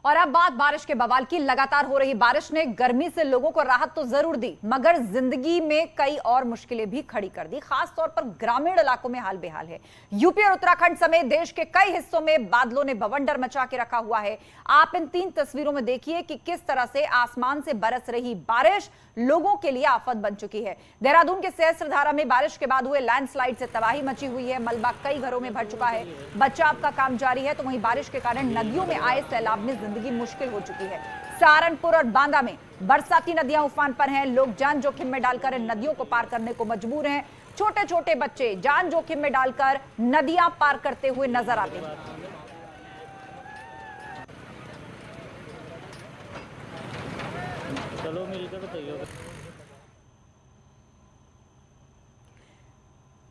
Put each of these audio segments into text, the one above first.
और अब बात बारिश के बवाल की। लगातार हो रही बारिश ने गर्मी से लोगों को राहत तो जरूर दी, मगर जिंदगी में कई और मुश्किलें भी खड़ी कर दी। खास तौर पर ग्रामीण इलाकों में हाल बेहाल है। यूपी और उत्तराखंड समेत देश के कई हिस्सों में बादलों ने बवंडर मचा के रखा हुआ है। आप इन 3 तस्वीरों में देखिए कि किस तरह से आसमान से बरस रही बारिश लोगों के लिए आफत बन चुकी है। देहरादून के सहस्त्रधारा में बारिश के बाद हुए लैंडस्लाइड से तबाही मची हुई है। मलबा कई घरों में भर चुका है। बचाव का काम जारी है, तो वहीं बारिश के कारण नदियों में आए सैलाब में जिंदगी मुश्किल हो चुकी है। सहारनपुर और बांदा में बरसाती नदियां उफान पर हैं। लोग जान जोखिम में डालकर इन नदियों को पार करने को मजबूर हैं। छोटे छोटे बच्चे जान जोखिम में डालकर नदियां पार करते हुए नजर आते हैं। चलो मिलकर बताइए।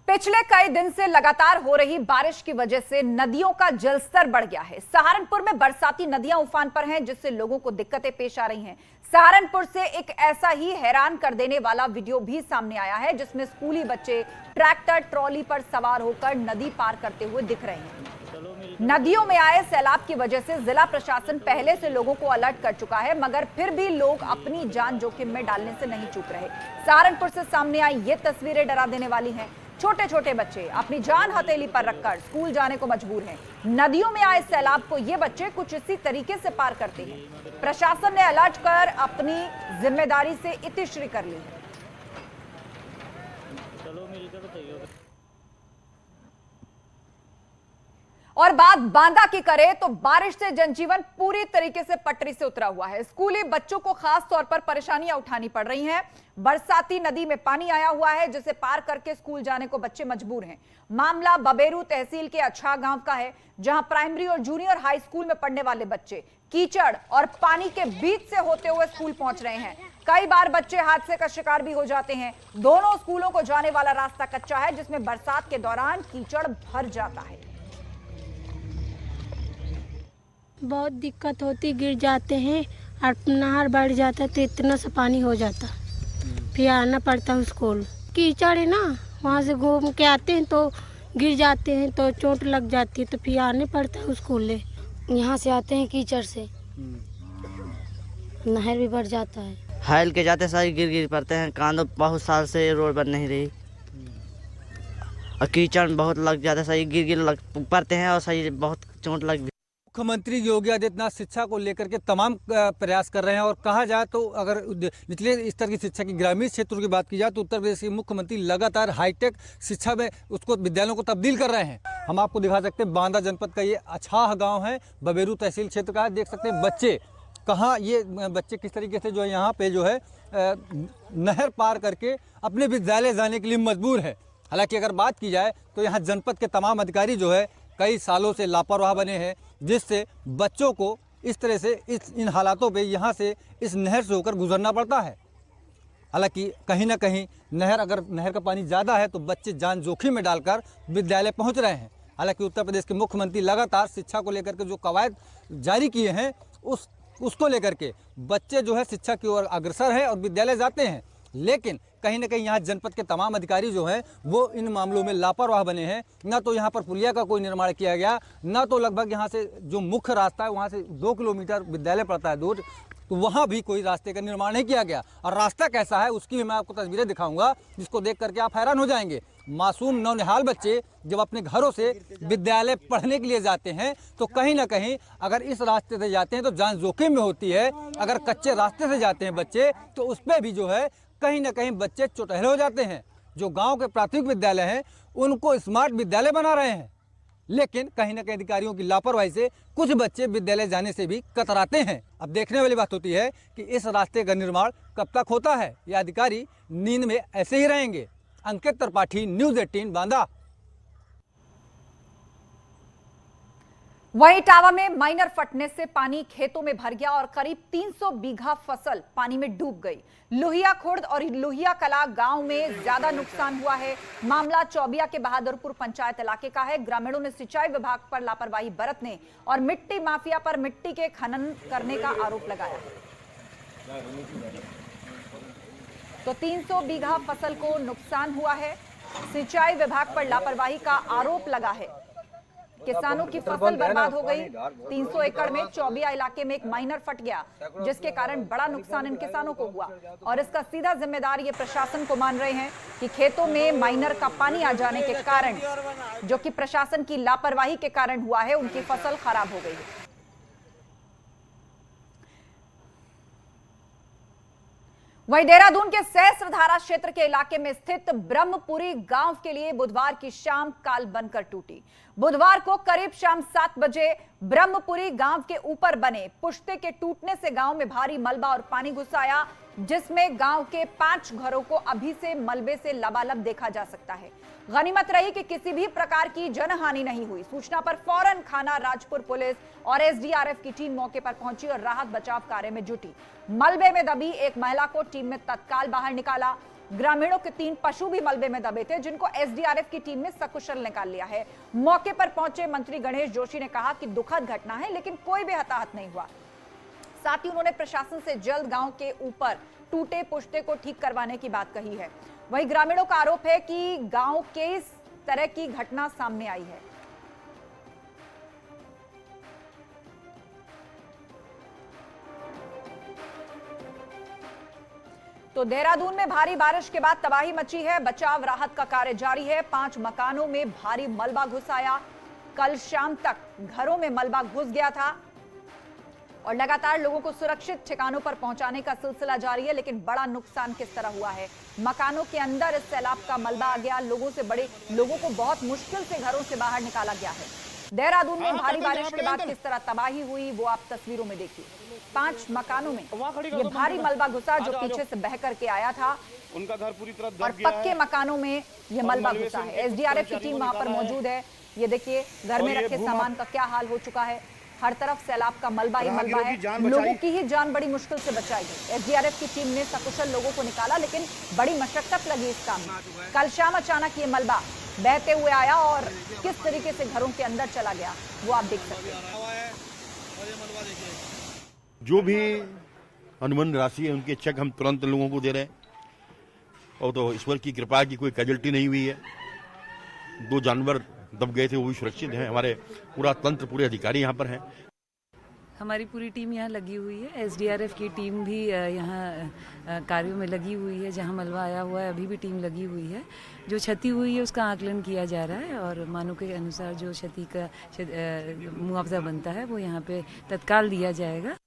पिछले कई दिन से लगातार हो रही बारिश की वजह से नदियों का जलस्तर बढ़ गया है। सहारनपुर में बरसाती नदियां उफान पर हैं, जिससे लोगों को दिक्कतें पेश आ रही हैं। सहारनपुर से एक ऐसा ही हैरान कर देने वाला वीडियो भी सामने आया है, जिसमें स्कूली बच्चे ट्रैक्टर ट्रॉली पर सवार होकर नदी पार करते हुए दिख रहे हैं। नदियों में आए सैलाब की वजह से जिला प्रशासन पहले से लोगों को अलर्ट कर चुका है, मगर फिर भी लोग अपनी जान जोखिम में डालने से नहीं चूक रहे। सहारनपुर से सामने आई ये तस्वीरें डरा देने वाली हैं। छोटे छोटे बच्चे अपनी जान हथेली पर रखकर स्कूल जाने को मजबूर हैं। नदियों में आए सैलाब को ये बच्चे कुछ इसी तरीके से पार करते हैं। प्रशासन ने अलर्ट कर अपनी जिम्मेदारी से इतिश्री कर ली है। चलो मिलकर बताइए। और बात बांदा की करें तो बारिश से जनजीवन पूरी तरीके से पटरी से उतरा हुआ है। स्कूली बच्चों को खास तौर पर परेशानियां उठानी पड़ रही हैं। बरसाती नदी में पानी आया हुआ है, जिसे पार करके स्कूल जाने को बच्चे मजबूर हैं। मामला बबेरू तहसील के अच्छा गांव का है, जहां प्राइमरी और जूनियर हाई स्कूल में पढ़ने वाले बच्चे कीचड़ और पानी के बीच से होते हुए स्कूल पहुंच रहे हैं। कई बार बच्चे हादसे का शिकार भी हो जाते हैं। दोनों स्कूलों को जाने वाला रास्ता कच्चा है, जिसमें बरसात के दौरान कीचड़ भर जाता है। बहुत दिक्कत होती, गिर जाते हैं और नहर बढ़ जाता है तो इतना सा पानी हो जाता, फिर आना पड़ता है स्कूल। कीचड़ है ना, वहाँ से घूम के आते हैं तो गिर जाते हैं तो चोट लग जाती है, तो फिर आने पड़ता है स्कूल। यहाँ से आते हैं कीचड़ से, नहर भी बढ़ जाता है। हाइल के जाते सारी गिर पड़ते हैं। कांदो बहुत साल से रोड बन नहीं रही और कीचड़ बहुत लग जाता है, सही गिर पड़ते हैं और सही बहुत चोट लग। मुख्यमंत्री योगी आदित्यनाथ शिक्षा को लेकर के तमाम प्रयास कर रहे हैं। और कहा जाए तो अगर निचले स्तर की शिक्षा की ग्रामीण क्षेत्रों की बात की जाए तो उत्तर प्रदेश के मुख्यमंत्री लगातार हाईटेक शिक्षा में उसको विद्यालयों को तब्दील कर रहे हैं। हम आपको दिखा सकते हैं बांदा जनपद का ये अछाह गाँव है, बबेरू तहसील क्षेत्र का है। देख सकते हैं बच्चे कहाँ, ये बच्चे किस तरीके से जो है यहाँ पे जो है नहर पार करके अपने विद्यालय जाने के लिए मजबूर है। हालांकि अगर बात की जाए तो यहाँ जनपद के तमाम अधिकारी जो है कई सालों से लापरवाह बने हैं, जिससे बच्चों को इस तरह से इन हालातों पे यहाँ से इस नहर से होकर गुजरना पड़ता है। हालांकि कहीं ना कहीं अगर नहर का पानी ज़्यादा है तो बच्चे जान जोखिम में डालकर विद्यालय पहुँच रहे हैं। हालांकि उत्तर प्रदेश के मुख्यमंत्री लगातार शिक्षा को लेकर के जो कवायद जारी किए हैं उसको लेकर के बच्चे जो है शिक्षा की ओर अग्रसर हैं और विद्यालय जाते हैं। लेकिन कहीं ना कहीं यहाँ जनपद के तमाम अधिकारी जो हैं वो इन मामलों में लापरवाह बने हैं। ना तो यहाँ पर पुलिया का कोई निर्माण किया गया, ना तो लगभग यहाँ से जो मुख्य रास्ता है वहाँ से 2 किलोमीटर विद्यालय पड़ता है दूर, तो वहाँ भी कोई रास्ते का निर्माण नहीं किया गया। और रास्ता कैसा है उसकी भी मैं आपको तस्वीरें दिखाऊंगा, जिसको देख करके आप हैरान हो जाएंगे। मासूम नौनिहाल बच्चे जब अपने घरों से विद्यालय पढ़ने के लिए जाते हैं तो कहीं ना कहीं अगर इस रास्ते से जाते हैं तो जान जोखिम में होती है। अगर कच्चे रास्ते से जाते हैं बच्चे तो उस पर भी जो है कहीं ना कहीं बच्चे चौटहले हो जाते हैं। जो गांव के प्राथमिक विद्यालय हैं उनको स्मार्ट विद्यालय बना रहे हैं, लेकिन कहीं ना कहीं अधिकारियों की लापरवाही से कुछ बच्चे विद्यालय जाने से भी कतराते हैं। अब देखने वाली बात होती है कि इस रास्ते का निर्माण कब तक होता है। ये अधिकारी नींद में ऐसे ही रहेंगे। अंकित त्रिपाठी, न्यूज़ 18 बांदा। वहीं इटावा में माइनर फटने से पानी खेतों में भर गया और करीब 300 बीघा फसल पानी में डूब गई। लोहिया खुर्द और लोहिया कला गांव में ज्यादा नुकसान हुआ है। मामला चौबिया के बहादुरपुर पंचायत इलाके का है। ग्रामीणों ने सिंचाई विभाग पर लापरवाही बरतने और मिट्टी माफिया पर मिट्टी के खनन करने का आरोप लगाया। तो 300 बीघा फसल को नुकसान हुआ है। सिंचाई विभाग पर लापरवाही का आरोप लगा है। किसानों की फसल बर्बाद हो गई। 300 एकड़ में चौबिया इलाके में एक माइनर फट गया, जिसके कारण बड़ा नुकसान इन किसानों को हुआ और इसका सीधा जिम्मेदार ये प्रशासन को मान रहे हैं कि खेतों में माइनर का पानी आ जाने के कारण, जो कि प्रशासन की लापरवाही के कारण हुआ है, उनकी फसल खराब हो गई है। वहीं देहरादून के सहस्त्रधारा क्षेत्र के इलाके में स्थित ब्रह्मपुरी गांव के लिए बुधवार की शाम काल बनकर टूटी। बुधवार को करीब शाम 7 बजे ब्रह्मपुरी गांव के ऊपर बने पुश्ते के टूटने से गांव में भारी मलबा और पानी घुस आया, जिसमें गांव के 5 घरों को अभी से मलबे से लबालब देखा जा सकता है। गनीमत रही कि किसी भी प्रकार की जनहानि नहीं हुई। सूचना पर फौरन खाना राजपुर पुलिस और एसडीआरएफ की टीम मौके पर पहुंची और राहत बचाव कार्य में जुटी। मलबे में दबी एक महिला को टीम ने तत्काल बाहर निकाला। ग्रामीणों के 3 पशु भी मलबे में दबे थे, जिनको एसडीआरएफ की टीम ने सकुशल निकाल लिया है। मौके पर पहुंचे मंत्री गणेश जोशी ने कहा कि दुखद घटना है, लेकिन कोई भी हताहत नहीं हुआ। साथ ही उन्होंने प्रशासन से जल्द गांव के ऊपर टूटे पुश्ते को ठीक करवाने की बात कही है। वहीं ग्रामीणों का आरोप है कि गांव के इस तरह की घटना सामने आई है। तो देहरादून में भारी बारिश के बाद तबाही मची है। बचाव राहत का कार्य जारी है। 5 मकानों में भारी मलबा घुस आया। कल शाम तक घरों में मलबा घुस गया था और लगातार लोगों को सुरक्षित ठिकानों पर पहुंचाने का सिलसिला जारी है। लेकिन बड़ा नुकसान किस तरह हुआ है? मकानों के अंदर इस सैलाब का मलबा आ गया। लोगों को बहुत मुश्किल से घरों से बाहर निकाला गया है। देहरादून में भारी बारिश के बाद किस तरह तबाही हुई, वो आप तस्वीरों में देखिए। 5 मकानों में ये भारी मलबा घुसा, जो पीछे से बह करके आया था। उनका घर पूरी तरह दब और गया पक्के है। मकानों में ये मलबा घुसा है। एसडीआरएफ की टीम वहां पर मौजूद है। ये देखिए घर में रखे सामान का क्या हाल हो चुका है। हर तरफ सैलाब का मलबा ही मलबा है। लोगों की ही जान बड़ी मुश्किल से बचाई गई। एसडीआरएफ की टीम ने सकुशल लोगों को निकाला, लेकिन बड़ी मशक्कत लगी इस काम में। कल शाम अचानक ये मलबा बहते हुए आया और किस तरीके से घरों के अंदर चला गया, वो आप देख सकते हैं। जो भी अनुबंध राशि है, उनके चेक हम तुरंत लोगों को दे रहे हैं। और तो ईश्वर की कृपा की कोई कैजुअल्टी नहीं हुई है। 2 जानवर दब गए थे, वो भी सुरक्षित हैं। हमारे पूरा तंत्र, पूरे अधिकारी यहाँ पर हैं। हमारी पूरी टीम यहाँ लगी हुई है। एसडीआरएफ की टीम भी यहाँ कार्यों में लगी हुई है। जहाँ मलबा आया हुआ है, अभी भी टीम लगी हुई है। जो क्षति हुई है उसका आकलन किया जा रहा है और मानों के अनुसार जो क्षति का मुआवजा बनता है वो यहाँ पे तत्काल दिया जाएगा।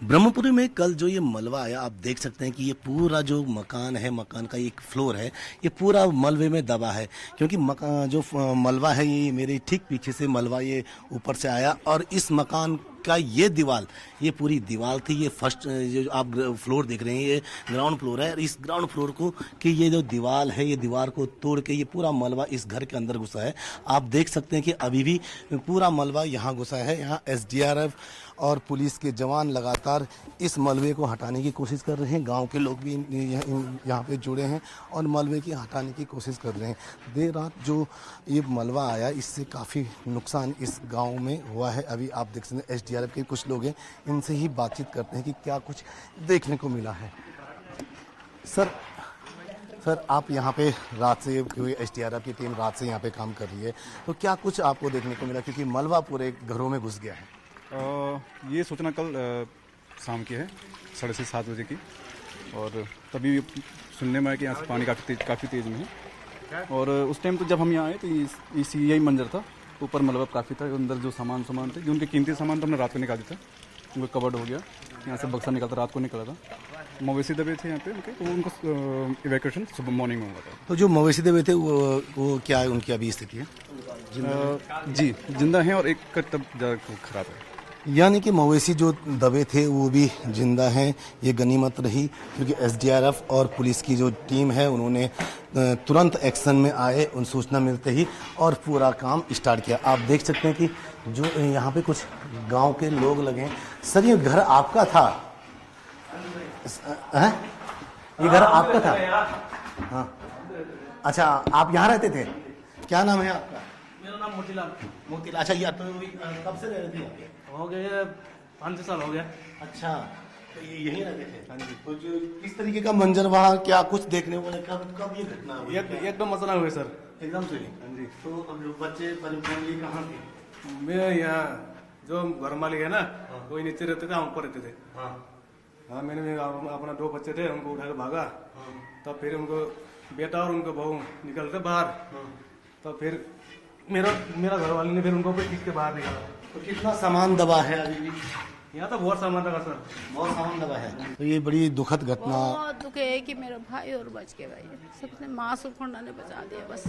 ब्रह्मपुरी में कल जो ये मलबा आया, आप देख सकते हैं कि ये पूरा जो मकान है, मकान का एक फ्लोर है, ये पूरा मलबे में दबा है। क्योंकि मकान जो मलबा है, ये मेरे ठीक पीछे से मलबा ये ऊपर से आया और इस मकान का ये दीवार, ये पूरी दीवार थी। ये फर्स्ट जो आप फ्लोर देख रहे हैं, ये ग्राउंड फ्लोर है। इस ग्राउंड फ्लोर को कि ये जो दीवार है, ये दीवार को तोड़ के ये पूरा मलबा इस घर के अंदर घुसा है। आप देख सकते हैं कि अभी भी पूरा मलबा यहाँ घुसा है। यहाँ एसडीआरएफ और पुलिस के जवान लगातार इस मलबे को हटाने की कोशिश कर रहे हैं। गांव के लोग भी यहाँ पे जुड़े हैं और मलबे की हटाने की कोशिश कर रहे हैं। देर रात जो ये मलबा आया, इससे काफ़ी नुकसान इस गांव में हुआ है। अभी आप देख सकते हैं एसडीआरएफ के कुछ लोग हैं, इनसे ही बातचीत करते हैं कि क्या कुछ देखने को मिला है। सर आप यहाँ पे रात से, एसडीआरएफ की टीम रात से यहाँ पे काम कर रही है, तो क्या कुछ आपको देखने को मिला? क्योंकि मलबा पूरे घरों में घुस गया है। ये सूचना कल शाम की है, 6:30 7 बजे की। और तभी सुनने में आया कि यहाँ से पानी काफ़ी तेज़ में है। और उस टाइम तो जब हम यहाँ आए तो यही मंजर था। ऊपर मलबा काफ़ी था। अंदर जो सामान थे, जो उनके कीमती सामान तो हमने रात को निकाल दिया था। उनको कवर्ड हो गया। यहाँ से बक्सा निकलता, रात को निकला था। मवेशी दबे थे यहाँ पे उनके, तो उनको इवैक्यूएशन सुबह मॉर्निंग में हुआ था। तो जो मवेशी दबे थे वो क्या है, उनकी अभी स्थिति है? जी जिंदा है और एक का तब ज़्यादा खराब है। यानी कि मवेशी जो दबे थे वो भी जिंदा हैं। ये गनीमत रही, क्योंकि एसडीआरएफ और पुलिस की जो टीम है, उन्होंने तुरंत एक्शन में आए उन सूचना मिलते ही और पूरा काम स्टार्ट किया। आप देख सकते हैं कि जो यहाँ पे कुछ गांव के लोग लगे हैं। सर ये घर आपका था? ये घर आपका था? हाँ, अच्छा, आप यहाँ रहते थे? क्या नाम है आपका? मेरा नाम मोतीलाल। अच्छा, ये तो कब से रह रहे थे? हो गए 5-6 साल हो गया। अच्छा, तो ये यहीं रहते थे? हाँ जी। तो जो किस तरीके का मंजर वहाँ, क्या कुछ देखने को मिला? कब ये घटना हुई? एकदम मसला हुआ सर। एकदम से हाँ जी। तो अब लोग बच्चे फैमिली कहाँ थे? मैं यहाँ जो घर मालिक है ना वो नीचे रहते थे, हम ऊपर रहते थे। हाँ मैंने अपना 2 बच्चे थे, उनको उठा के भागा। तब फिर उनको बेटा और उनको बहू निकलते बाहर। तब फिर मेरा घर वाले ने फिर उनको भी खींच के बाहर निकाला। तो कितना सामान दबा है अभी भी? यहाँ तो बहुत सामान था सर, बहुत सामान दबा है। तो ये बड़ी दुखद घटना। बहुत दुख है कि मेरा भाई और बच के भाई, सबसे माँ सुखंडा ने बचा दिया बस।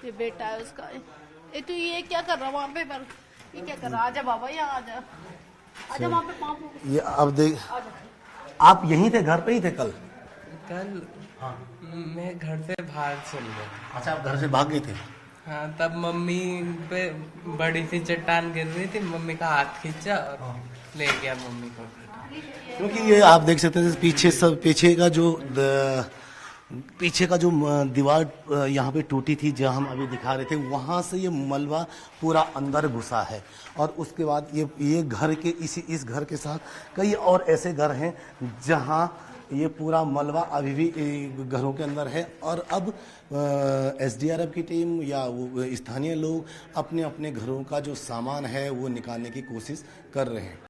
ये बेटा है उसका। ये तो ये क्या कर रहा वहाँ पे, पर ये क्या कर रहा? आजा बाबा, यहाँ आजा, आजा वहाँ पे पाँव। ये अब देख, आप यहीं थे, घर पे ही थे कल? कल मैं घर से बाहर चल गया। अच्छा, आप घर से भाग गए थे? हाँ, तब मम्मी पे बड़ी सी चट्टान गिर रही थी, मम्मी का हाथ खींचा और ले गया मम्मी को। क्योंकि ये आप देख सकते हैं पीछे का जो दीवार यहाँ पे टूटी थी, जहाँ हम अभी दिखा रहे थे, वहाँ से ये मलबा पूरा अंदर घुसा है। और उसके बाद ये घर के इस घर के साथ कई और ऐसे घर हैं जहाँ ये पूरा मलबा अभी भी घरों के अंदर है। और अब एसडीआरएफ की टीम या वो स्थानीय लोग अपने अपने घरों का जो सामान है वो निकालने की कोशिश कर रहे हैं।